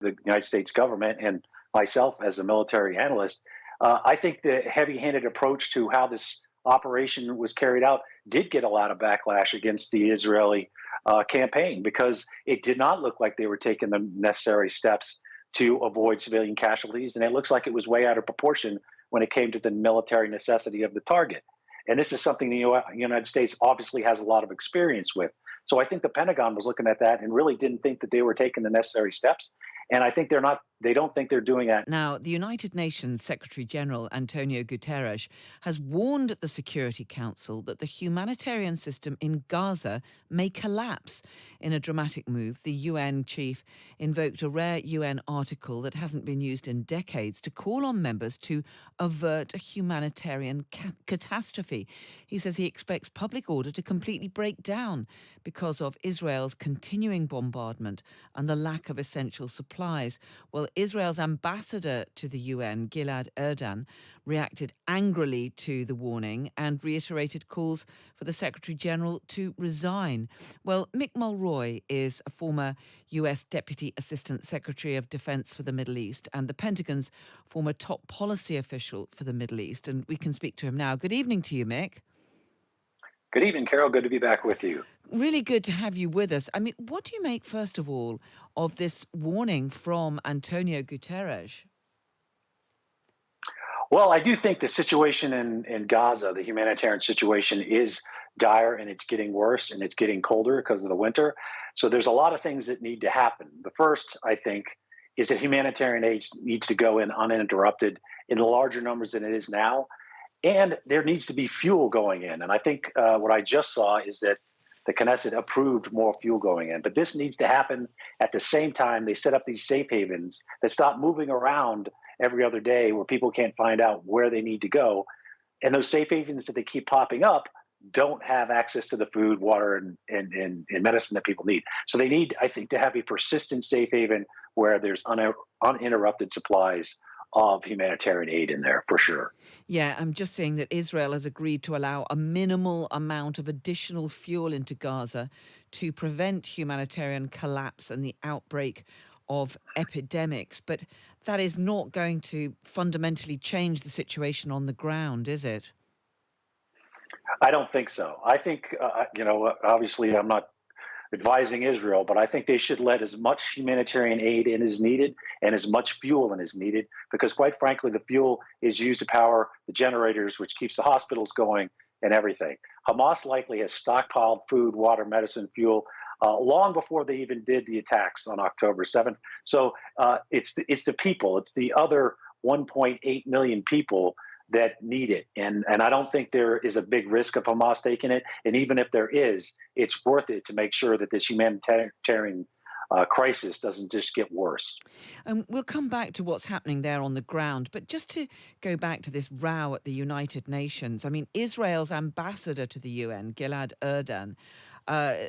the United States government and myself as a military analyst, I think the heavy-handed approach to how this operation was carried out did get a lot of backlash against the Israeli campaign because it did not look like they were taking the necessary steps to avoid civilian casualties, and it looks like it was way out of proportion when it came to the military necessity of the target. And this is something the United States obviously has a lot of experience with. So I think the Pentagon was looking at that and really didn't think that they were taking the necessary steps. And I think they don't think they're doing that. Now, the United Nations Secretary General Antonio Guterres has warned the Security Council that the humanitarian system in Gaza may collapse. In a dramatic move, the UN chief invoked a rare UN article that hasn't been used in decades to call on members to avert a humanitarian catastrophe. He says he expects public order to completely break down because of Israel's continuing bombardment and the lack of essential supplies. Well, Israel's ambassador to the UN, Gilad Erdan, reacted angrily to the warning and reiterated calls for the Secretary-General to resign. Well, Mick Mulroy is a former US Deputy Assistant Secretary of Defense for the Middle East and the Pentagon's former top policy official for the Middle East, and we can speak to him now. Good evening to you, Mick. Good evening, Carol. Good to be back with you. Really good to have you with us. I mean, what do you make, first of all, of this warning from Antonio Guterres? Well, I do think the situation in Gaza, the humanitarian situation, is dire and it's getting worse and it's getting colder because of the winter. So there's a lot of things that need to happen. The first, I think, is that humanitarian aid needs to go in uninterrupted in larger numbers than it is now. And there needs to be fuel going in. And I think what I just saw is that the Knesset approved more fuel going in. But this needs to happen at the same time they set up these safe havens that stop moving around every other day where people can't find out where they need to go. And those safe havens that they keep popping up don't have access to the food, water, and medicine that people need. So they need, I think, to have a persistent safe haven where there's uninterrupted supplies of humanitarian aid in there, for sure. Yeah, I'm just saying that Israel has agreed to allow a minimal amount of additional fuel into Gaza to prevent humanitarian collapse and the outbreak of epidemics. But that is not going to fundamentally change the situation on the ground, is it? I don't think so. I think, obviously I'm not advising Israel, but I think they should let as much humanitarian aid in as needed and as much fuel in as needed, because quite frankly, the fuel is used to power the generators, which keeps the hospitals going and everything. Hamas likely has stockpiled food, water, medicine, fuel long before they even did the attacks on October 7th. So it's the people, it's the other 1.8 million people that need it. And I don't think there is a big risk of Hamas taking it. And even if there is, it's worth it to make sure that this humanitarian crisis doesn't just get worse. And we'll come back to what's happening there on the ground. But just to go back to this row at the United Nations, I mean, Israel's ambassador to the UN, Gilad Erdan,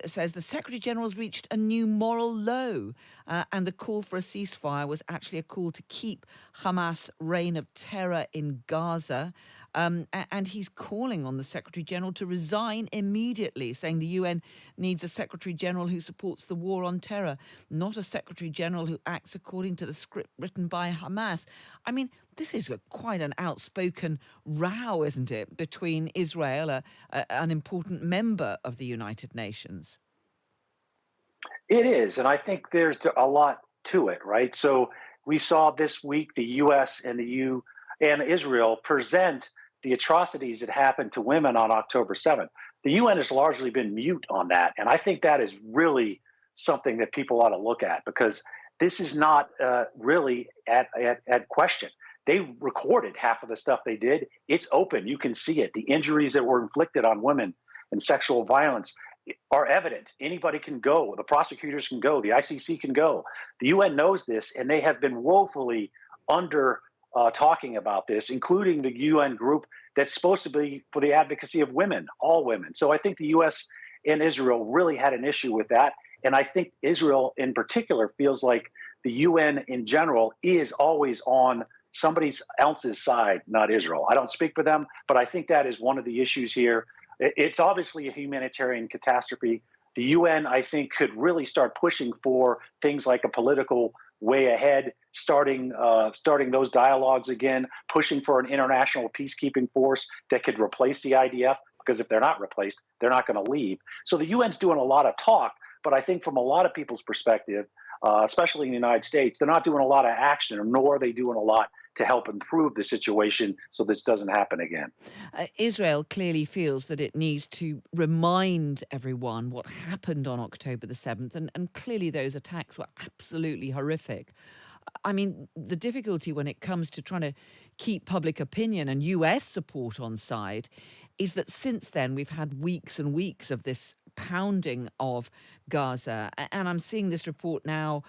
says the Secretary General's reached a new moral low, and the call for a ceasefire was actually a call to keep Hamas' reign of terror in Gaza. And he's calling on the Secretary General to resign immediately, saying the UN needs a Secretary General who supports the war on terror, not a Secretary General who acts according to the script written by Hamas. I mean, this is quite an outspoken row, isn't it, between Israel, an important member of the United Nations? It is, and I think there's a lot to it, right? So we saw this week the U.S. and and Israel present the atrocities that happened to women on October 7th. The UN has largely been mute on that, and I think that is really something that people ought to look at, because this is not really at question. They recorded half of the stuff they did. It's open. You can see it. The injuries that were inflicted on women and sexual violence are evident. Anybody can go. The prosecutors can go. The ICC can go. The UN knows this, and they have been woefully under talking about this, including the UN group that's supposed to be for the advocacy of women, all women. So I think the U.S. and Israel really had an issue with that. And I think Israel in particular feels like the UN in general is always on somebody else's side, not Israel. I don't speak for them, but I think that is one of the issues here. It's obviously a humanitarian catastrophe. The UN, I think, could really start pushing for things like a political way ahead, starting those dialogues again, pushing for an international peacekeeping force that could replace the IDF. Because if they're not replaced, they're not going to leave. So the UN's doing a lot of talk, but I think from a lot of people's perspective, especially in the United States, they're not doing a lot of action, nor are they doing a lot to help improve the situation so this doesn't happen again. Israel clearly feels that it needs to remind everyone what happened on October the 7th, and clearly those attacks were absolutely horrific. I mean, the difficulty when it comes to trying to keep public opinion and US support on side is that since then we've had weeks and weeks of this pounding of Gaza. And I'm seeing this report now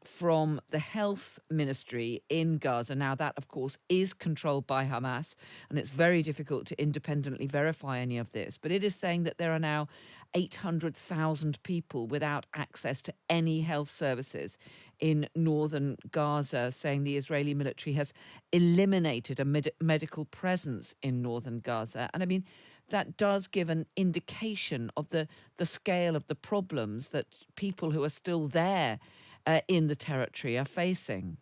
from the health ministry in Gaza. Now, that, of course, is controlled by Hamas, and it's very difficult to independently verify any of this. But it is saying that there are now 800,000 people without access to any health services in northern Gaza, saying the Israeli military has eliminated a medical presence in northern Gaza. And I mean, that does give an indication of the scale of the problems that people who are still there in the territory are facing.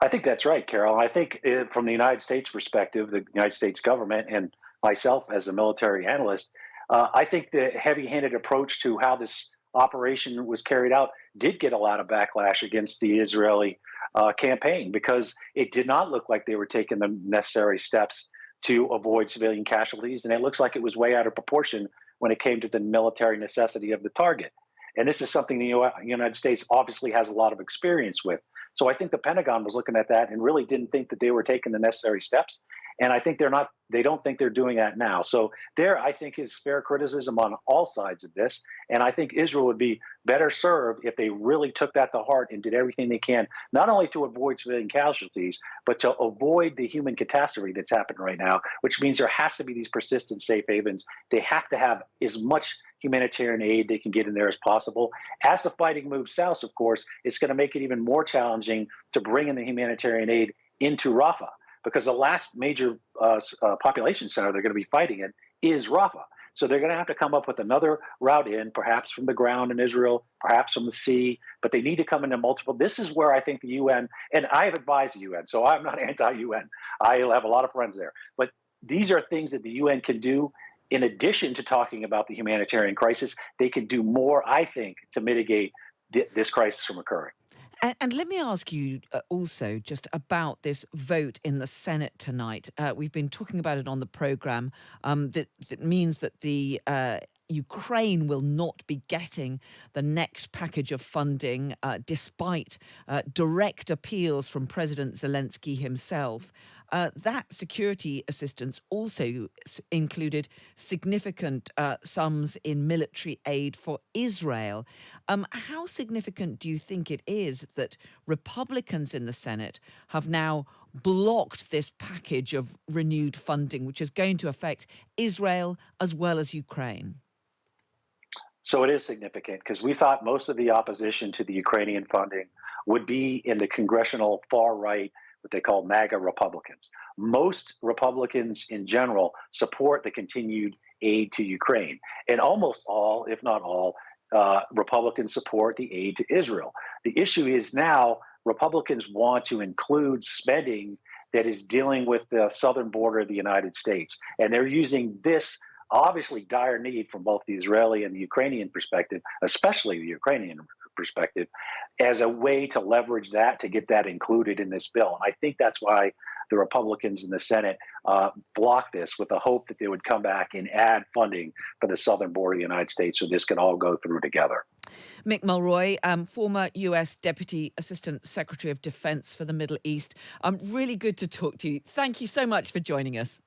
I think that's right, Carol. I think from the United States perspective, the United States government and myself as a military analyst, I think the heavy-handed approach to how this operation was carried out did get a lot of backlash against the Israeli campaign because it did not look like they were taking the necessary steps to avoid civilian casualties, and it looks like it was way out of proportion when it came to the military necessity of the target. And this is something the United States obviously has a lot of experience with. So I think the Pentagon was looking at that and really didn't think that they were taking the necessary steps. And I think they don't think they're doing that now. So there, I think, is fair criticism on all sides of this. And I think Israel would be better served if they really took that to heart and did everything they can, not only to avoid civilian casualties, but to avoid the human catastrophe that's happening right now, which means there has to be these persistent safe havens. They have to have as much humanitarian aid they can get in there as possible. As the fighting moves south, of course, it's going to make it even more challenging to bring in the humanitarian aid into Rafah, because the last major population center they're going to be fighting in is Rafah. So they're going to have to come up with another route in, perhaps from the ground in Israel, perhaps from the sea, but they need to come into multiple. This is where I think the UN, and I have advised the UN, so I'm not anti-UN. I have a lot of friends there. But these are things that the UN can do. In addition to talking about the humanitarian crisis, they can do more, I think, to mitigate this crisis from occurring. And let me ask you also just about this vote in the Senate tonight. We've been talking about it on the programme. That means that the Ukraine will not be getting the next package of funding, despite direct appeals from President Zelensky himself. That security assistance also included significant sums in military aid for Israel. How significant do you think it is that Republicans in the Senate have now blocked this package of renewed funding, which is going to affect Israel as well as Ukraine? So it is significant because we thought most of the opposition to the Ukrainian funding would be in the congressional far right, what they call MAGA Republicans. Most Republicans in general support the continued aid to Ukraine. And almost all, if not all, Republicans support the aid to Israel. The issue is now Republicans want to include spending that is dealing with the southern border of the United States. And they're using this obviously dire need from both the Israeli and the Ukrainian perspective, especially the Ukrainian perspective, as a way to leverage that to get that included in this bill. And I think that's why the Republicans in the Senate blocked this with the hope that they would come back and add funding for the southern border of the United States so this could all go through together. Mick Mulroy, former US Deputy Assistant Secretary of Defense for the Middle East. Really good to talk to you. Thank you so much for joining us.